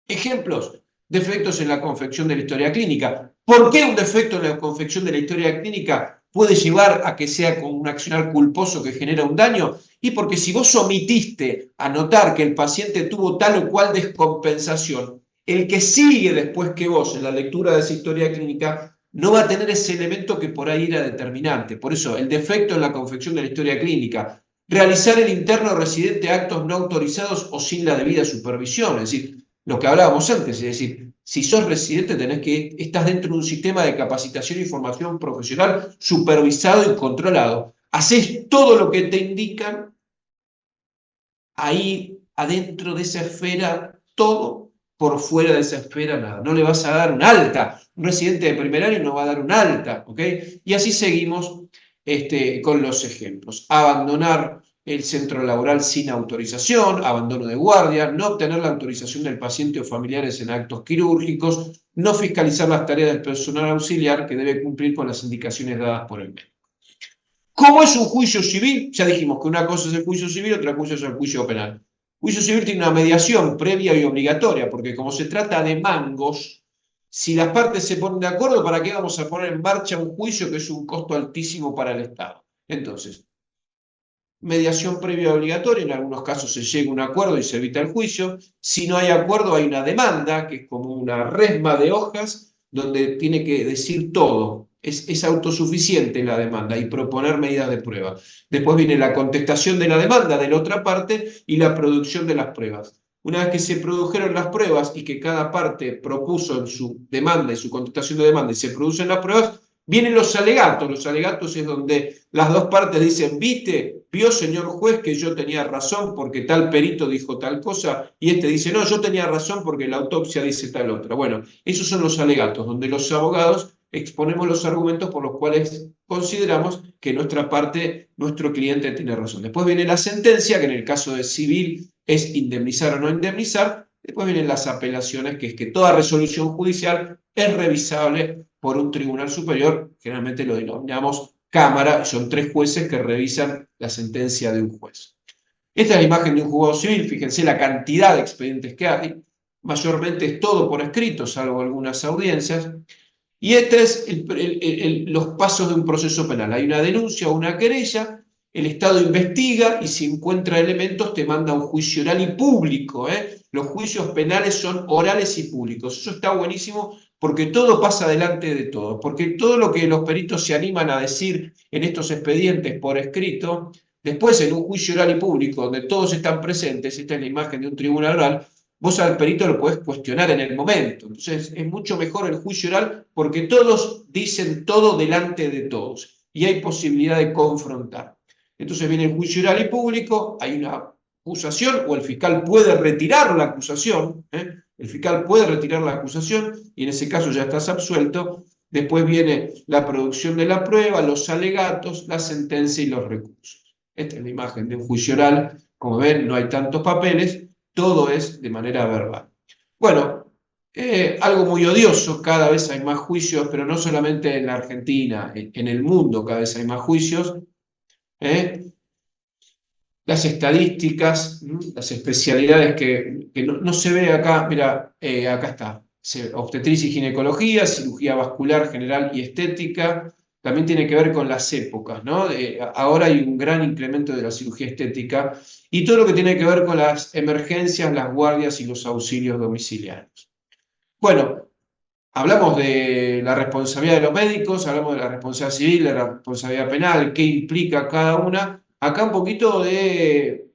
Ejemplos: defectos en la confección de la historia clínica. ¿Por qué un defecto en la confección de la historia clínica puede llevar a que sea con un accionar culposo que genera un daño? Y porque si vos omitiste anotar que el paciente tuvo tal o cual descompensación, el que sigue después que vos en la lectura de esa historia clínica no va a tener ese elemento que por ahí era determinante. Por eso, el defecto en la confección de la historia clínica, realizar el interno residente actos no autorizados o sin la debida supervisión, es decir, lo que hablábamos antes, es decir, si sos residente estás dentro de un sistema de capacitación y formación profesional supervisado y controlado. Haces todo lo que te indican ahí adentro de esa esfera, todo, por fuera de esa esfera nada. No le vas a dar un alta. Un residente de primer año no va a dar un alta, ¿ok? Y así seguimos con los ejemplos. Abandonar el centro laboral sin autorización, abandono de guardia, no obtener la autorización del paciente o familiares en actos quirúrgicos, no fiscalizar las tareas del personal auxiliar que debe cumplir con las indicaciones dadas por el médico. ¿Cómo es un juicio civil? Ya dijimos que una cosa es el juicio civil, otra cosa es el juicio penal. El juicio civil tiene una mediación previa y obligatoria, porque como se trata de mangos, si las partes se ponen de acuerdo, ¿para qué vamos a poner en marcha un juicio que es un costo altísimo para el Estado? Entonces, mediación previa obligatoria, en algunos casos se llega a un acuerdo y se evita el juicio. Si no hay acuerdo, hay una demanda, que es como una resma de hojas, donde tiene que decir todo es autosuficiente la demanda y proponer medidas de prueba. Después viene la contestación de la demanda de la otra parte y la producción de las pruebas. Una vez que se produjeron las pruebas y que cada parte propuso en su demanda y su contestación de demanda y se producen las pruebas, vienen los alegatos. Los alegatos es donde las dos partes dicen, vio señor juez que yo tenía razón porque tal perito dijo tal cosa, y este dice, no, yo tenía razón porque la autopsia dice tal otra. Bueno, esos son los alegatos, donde los abogados exponemos los argumentos por los cuales consideramos que nuestra parte, nuestro cliente tiene razón. Después viene la sentencia, que en el caso de civil es indemnizar o no indemnizar. Después vienen las apelaciones, que es que toda resolución judicial es revisable por un tribunal superior, generalmente lo denominamos cámara, son 3 jueces que revisan la sentencia de un juez. Esta es la imagen de un juzgado civil, fíjense la cantidad de expedientes que hay, mayormente es todo por escrito, salvo algunas audiencias, y este es los pasos de un proceso penal. Hay una denuncia o una querella, el Estado investiga y si encuentra elementos te manda a un juicio oral y público. Los juicios penales son orales y públicos. Eso está buenísimo porque todo pasa delante de todos. Porque todo lo que los peritos se animan a decir en estos expedientes por escrito, después en un juicio oral y público donde todos están presentes, esta es la imagen de un tribunal oral, vos al perito lo podés cuestionar en el momento. Entonces es mucho mejor el juicio oral porque todos dicen todo delante de todos y hay posibilidad de confrontar. Entonces viene el juicio oral y público, hay una acusación o el fiscal puede retirar la acusación, el fiscal puede retirar la acusación y en ese caso ya estás absuelto. Después viene la producción de la prueba, los alegatos, la sentencia y los recursos. Esta es la imagen de un juicio oral. Como ven, no hay tantos papeles, todo es de manera verbal. Bueno, algo muy odioso, cada vez hay más juicios, pero no solamente en la Argentina, en el mundo cada vez hay más juicios. Las estadísticas, las especialidades que no se ve acá, mira, acá está, obstetricia y ginecología, cirugía vascular general y estética, también tiene que ver con las épocas, ¿no? Ahora hay un gran incremento de la cirugía estética y todo lo que tiene que ver con las emergencias, las guardias y los auxilios domiciliarios. Bueno, hablamos de la responsabilidad de los médicos, hablamos de la responsabilidad civil, de la responsabilidad penal, qué implica cada una. Acá un poquito de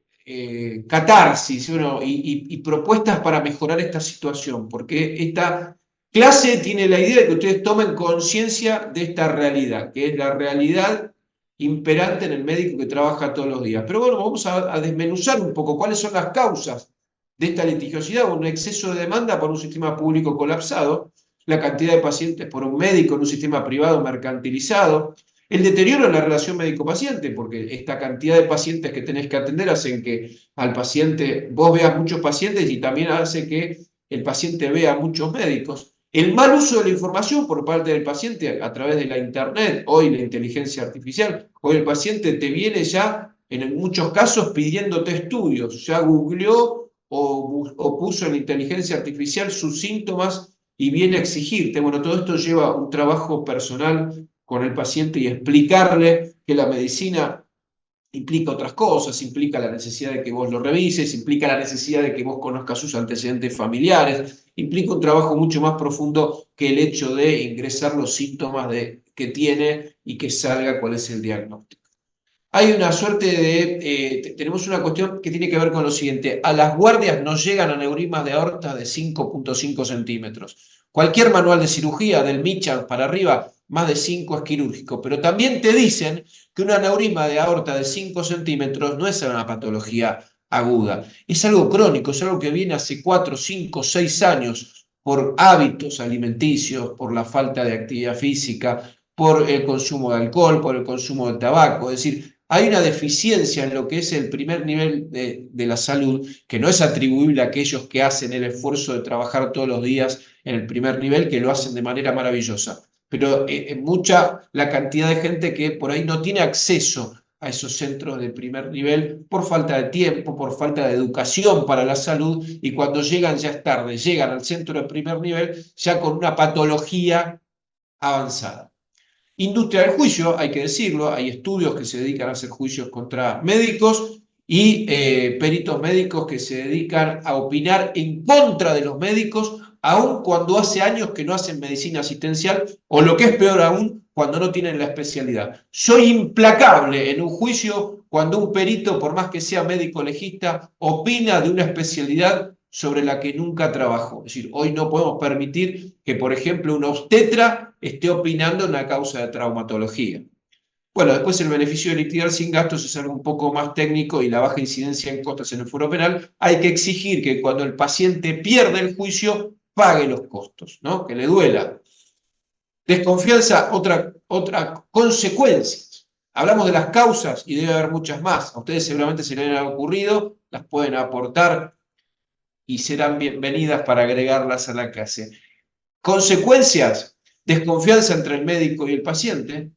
catarsis y propuestas para mejorar esta situación, porque esta clase tiene la idea de que ustedes tomen conciencia de esta realidad, que es la realidad imperante en el médico que trabaja todos los días. Pero bueno, vamos a desmenuzar un poco cuáles son las causas de esta litigiosidad, un exceso de demanda por un sistema público colapsado, la cantidad de pacientes por un médico en un sistema privado mercantilizado, el deterioro en la relación médico-paciente, porque esta cantidad de pacientes que tenés que atender hacen que al paciente, vos veas muchos pacientes y también hace que el paciente vea muchos médicos. El mal uso de la información por parte del paciente a través de la internet, hoy la inteligencia artificial, hoy el paciente te viene ya, en muchos casos, pidiéndote estudios, ya googleó o puso en la inteligencia artificial sus síntomas y viene a exigirte. Bueno, todo esto lleva un trabajo personal con el paciente y explicarle que la medicina implica otras cosas, implica la necesidad de que vos lo revises, implica la necesidad de que vos conozcas sus antecedentes familiares, implica un trabajo mucho más profundo que el hecho de ingresar los síntomas que tiene y que salga cuál es el diagnóstico. Hay una suerte tenemos una cuestión que tiene que ver con lo siguiente, a las guardias nos llegan aneurismas de aorta de 5,5 centímetros. Cualquier manual de cirugía, del Mitchell para arriba, más de 5 es quirúrgico, pero también te dicen que un aneurisma de aorta de 5 centímetros no es una patología aguda, es algo crónico, es algo que viene hace 4, 5, 6 años por hábitos alimenticios, por la falta de actividad física, por el consumo de alcohol, por el consumo de tabaco, es decir, hay una deficiencia en lo que es el primer nivel de la salud, que no es atribuible a aquellos que hacen el esfuerzo de trabajar todos los días en el primer nivel, que lo hacen de manera maravillosa. Pero mucha la cantidad de gente que por ahí no tiene acceso a esos centros de primer nivel por falta de tiempo, por falta de educación para la salud, y cuando llegan ya es tarde, llegan al centro de primer nivel ya con una patología avanzada. Industria del juicio, hay que decirlo, hay estudios que se dedican a hacer juicios contra médicos y peritos médicos que se dedican a opinar en contra de los médicos aun cuando hace años que no hacen medicina asistencial, o lo que es peor aún, cuando no tienen la especialidad. Soy implacable en un juicio cuando un perito, por más que sea médico legista, opina de una especialidad sobre la que nunca trabajó. Es decir, hoy no podemos permitir que, por ejemplo, un obstetra esté opinando en una causa de traumatología. Bueno, después el beneficio de litigar sin gastos es algo un poco más técnico y la baja incidencia en costas en el foro penal. Hay que exigir que cuando el paciente pierde el juicio, pague los costos, ¿no? Que le duela. Desconfianza, otra consecuencia. Hablamos de las causas y debe haber muchas más. A ustedes seguramente se les han ocurrido, las pueden aportar y serán bienvenidas para agregarlas a la clase. Consecuencias, desconfianza entre el médico y el paciente.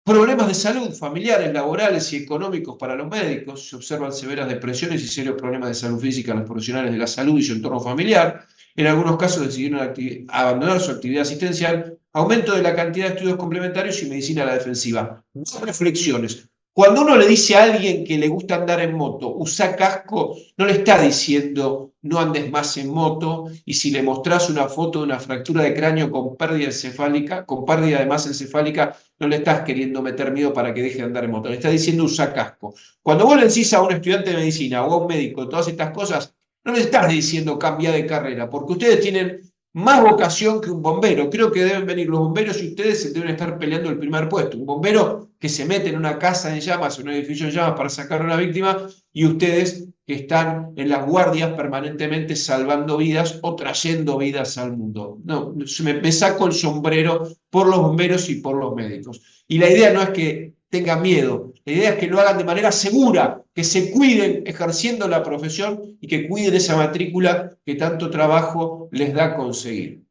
Problemas de salud, familiares, laborales y económicos para los médicos. Se observan severas depresiones y serios problemas de salud física en los profesionales de la salud y su entorno familiar. En algunos casos decidieron abandonar su actividad asistencial. Aumento de la cantidad de estudios complementarios y medicina a la defensiva. Dos reflexiones. Cuando uno le dice a alguien que le gusta andar en moto, usa casco, no le está diciendo no andes más en moto, y si le mostrás una foto de una fractura de cráneo con pérdida encefálica, con pérdida de masa encefálica, no le estás queriendo meter miedo para que deje de andar en moto, le estás diciendo usa casco. Cuando vos le decís a un estudiante de medicina o a un médico todas estas cosas, no le estás diciendo cambia de carrera, porque ustedes tienen más vocación que un bombero. Creo que deben venir los bomberos y ustedes se deben estar peleando el primer puesto. Un bombero que se mete en una casa en llamas, en un edificio en llamas para sacar a una víctima, y ustedes que están en las guardias permanentemente salvando vidas o trayendo vidas al mundo. No, me saco el sombrero por los bomberos y por los médicos. Y la idea no es que tengan miedo, la idea es que lo hagan de manera segura, que se cuiden ejerciendo la profesión y que cuiden esa matrícula que tanto trabajo les da conseguir.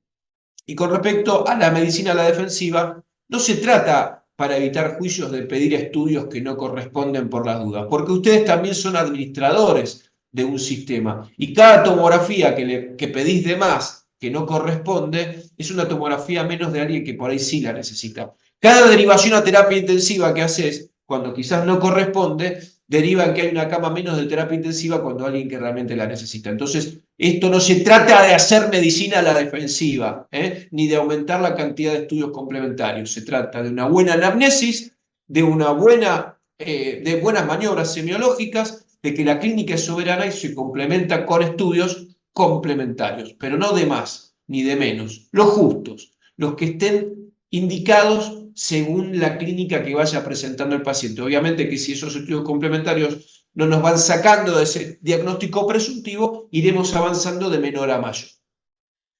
Y con respecto a la medicina a la defensiva, no se trata para evitar juicios de pedir estudios que no corresponden por las dudas, porque ustedes también son administradores de un sistema y cada tomografía que pedís de más que no corresponde es una tomografía menos de alguien que por ahí sí la necesita. Cada derivación a terapia intensiva que haces, cuando quizás no corresponde, deriva en que hay una cama menos de terapia intensiva cuando alguien que realmente la necesita. Entonces, esto no se trata de hacer medicina a la defensiva, ni de aumentar la cantidad de estudios complementarios. Se trata de una buena anamnesis, de buenas maniobras semiológicas, de que la clínica es soberana y se complementa con estudios complementarios, pero no de más ni de menos, los justos, los que estén indicados según la clínica que vaya presentando el paciente. Obviamente que si esos estudios complementarios no nos van sacando de ese diagnóstico presuntivo, iremos avanzando de menor a mayor.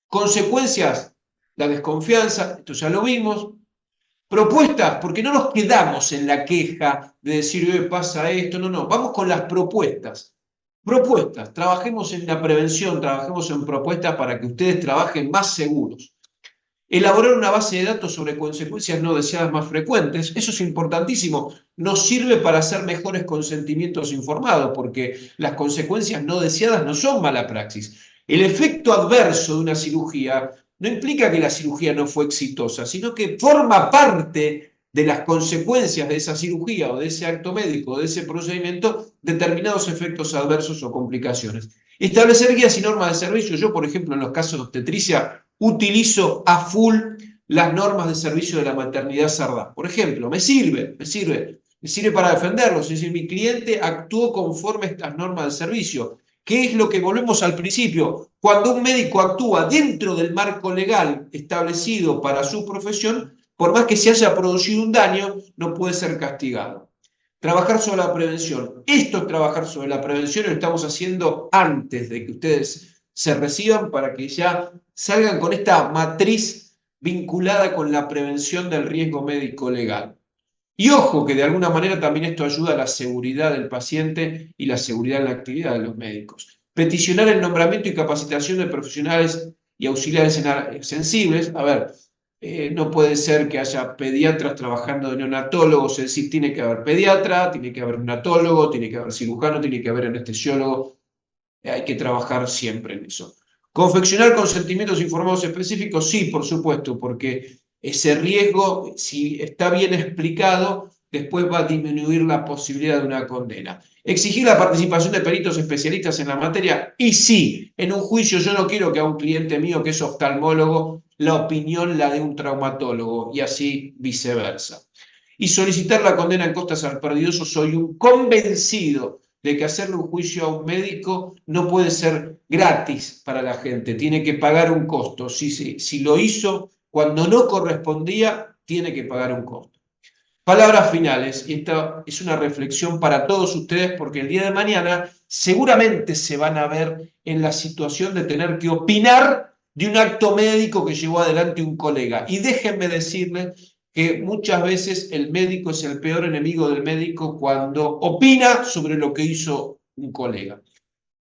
Consecuencias, la desconfianza, esto ya lo vimos. Propuestas, porque no nos quedamos en la queja de decir, pasa esto, no, vamos con las propuestas. Propuestas, trabajemos en la prevención, trabajemos en propuestas para que ustedes trabajen más seguros. Elaborar una base de datos sobre consecuencias no deseadas más frecuentes, eso es importantísimo, nos sirve para hacer mejores consentimientos informados, porque las consecuencias no deseadas no son mala praxis. El efecto adverso de una cirugía no implica que la cirugía no fue exitosa, sino que forma parte de las consecuencias de esa cirugía o de ese acto médico o de ese procedimiento determinados efectos adversos o complicaciones. Establecer guías y normas de servicio. Yo, por ejemplo, en los casos de obstetricia, utilizo a full las normas de servicio de la maternidad SARDA. Por ejemplo, me sirve para defenderlo. Es decir, mi cliente actuó conforme a estas normas de servicio. ¿Qué es lo que volvemos al principio? Cuando un médico actúa dentro del marco legal establecido para su profesión, por más que se haya producido un daño, no puede ser castigado. Trabajar sobre la prevención. Esto es trabajar sobre la prevención y lo estamos haciendo antes de que ustedes se reciban para que ya salgan con esta matriz vinculada con la prevención del riesgo médico legal. Y ojo que de alguna manera también esto ayuda a la seguridad del paciente y la seguridad en la actividad de los médicos. Peticionar el nombramiento y capacitación de profesionales y auxiliares sensibles. A ver, no puede ser que haya pediatras trabajando de neonatólogos, es decir, tiene que haber pediatra, tiene que haber neonatólogo, tiene que haber cirujano, tiene que haber anestesiólogo. Hay que trabajar siempre en eso. Confeccionar consentimientos informados específicos, sí, por supuesto, porque ese riesgo, si está bien explicado, después va a disminuir la posibilidad de una condena. ¿Exigir la participación de peritos especialistas en la materia? Y sí, en un juicio yo no quiero que a un cliente mío que es oftalmólogo la opinión la de un traumatólogo y así viceversa. Y solicitar la condena en costas al perdidoso, soy un convencido de que hacerle un juicio a un médico no puede ser gratis para la gente, tiene que pagar un costo. Si lo hizo cuando no correspondía, tiene que pagar un costo. Palabras finales, y esta es una reflexión para todos ustedes porque el día de mañana seguramente se van a ver en la situación de tener que opinar de un acto médico que llevó adelante un colega. Y déjenme decirles que muchas veces el médico es el peor enemigo del médico cuando opina sobre lo que hizo un colega.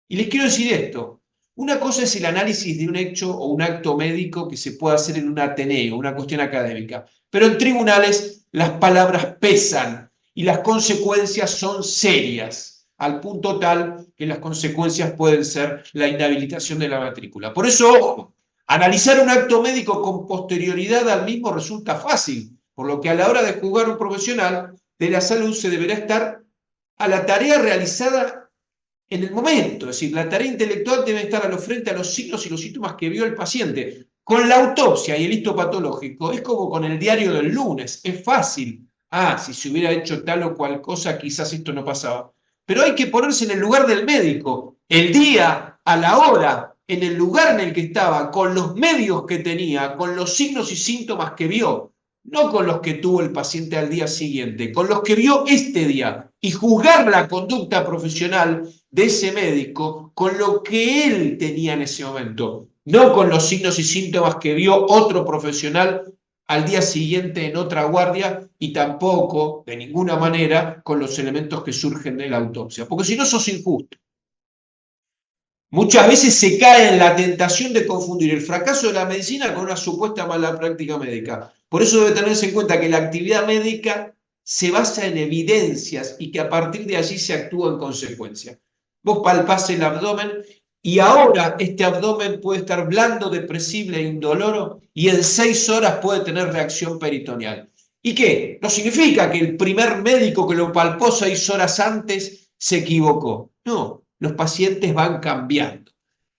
Y les quiero decir esto, una cosa es el análisis de un hecho o un acto médico que se puede hacer en un ateneo, una cuestión académica, pero en tribunales las palabras pesan y las consecuencias son serias, al punto tal que las consecuencias pueden ser la inhabilitación de la matrícula. Por eso, ojo, analizar un acto médico con posterioridad al mismo resulta fácil, por lo que a la hora de juzgar un profesional de la salud se deberá estar a la tarea realizada en el momento, es decir, la tarea intelectual debe estar a lo frente a los signos y los síntomas que vio el paciente. Con la autopsia y el histopatológico es como con el diario del lunes, es fácil. Ah, si se hubiera hecho tal o cual cosa, quizás esto no pasaba. Pero hay que ponerse en el lugar del médico, el día, a la hora, en el lugar en el que estaba, con los medios que tenía, con los signos y síntomas que vio, no con los que tuvo el paciente al día siguiente, con los que vio este día, y juzgar la conducta profesional de ese médico con lo que él tenía en ese momento, no con los signos y síntomas que vio otro profesional al día siguiente en otra guardia y tampoco, de ninguna manera, con los elementos que surgen de la autopsia, porque si no sos injusto. Muchas veces se cae en la tentación de confundir el fracaso de la medicina con una supuesta mala práctica médica. Por eso debe tenerse en cuenta que la actividad médica se basa en evidencias y que a partir de allí se actúa en consecuencia. Vos palpás el abdomen y ahora este abdomen puede estar blando, depresible e indoloro y en 6 horas puede tener reacción peritoneal. ¿Y qué? No significa que el primer médico que lo palpó 6 horas antes se equivocó. No, los pacientes van cambiando.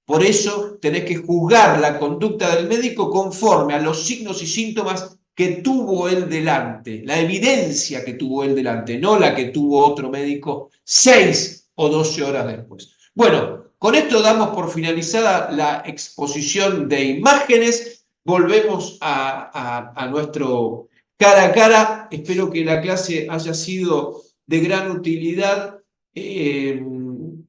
Por eso tenés que juzgar la conducta del médico conforme a los signos y síntomas que tuvo él delante, la evidencia que tuvo él delante, no la que tuvo otro médico 6 o 12 horas después. Bueno, con esto damos por finalizada la exposición de imágenes. Volvemos a nuestro cara a cara. Espero que la clase haya sido de gran utilidad.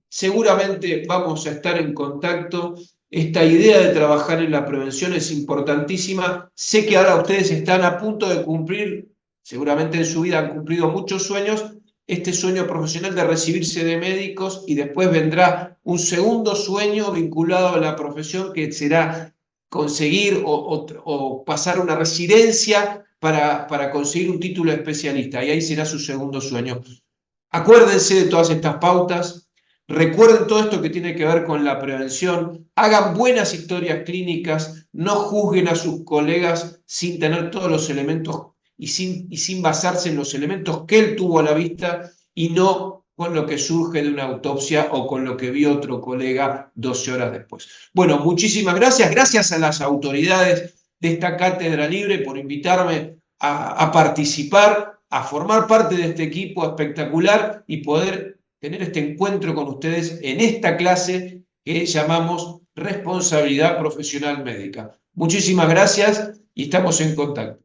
Seguramente vamos a estar en contacto. Esta idea de trabajar en la prevención es importantísima. Sé que ahora ustedes están a punto de cumplir, seguramente en su vida han cumplido muchos sueños, este sueño profesional de recibirse de médicos y después vendrá un segundo sueño vinculado a la profesión que será conseguir o pasar una residencia para conseguir un título de especialista y ahí será su segundo sueño. Acuérdense de todas estas pautas. Recuerden todo esto que tiene que ver con la prevención, hagan buenas historias clínicas, no juzguen a sus colegas sin tener todos los elementos y sin basarse en los elementos que él tuvo a la vista y no con lo que surge de una autopsia o con lo que vio otro colega 12 horas después. Bueno, muchísimas gracias. Gracias a las autoridades de esta cátedra libre por invitarme a participar, a formar parte de este equipo espectacular y poder tener este encuentro con ustedes en esta clase que llamamos Responsabilidad Profesional Médica. Muchísimas gracias y estamos en contacto.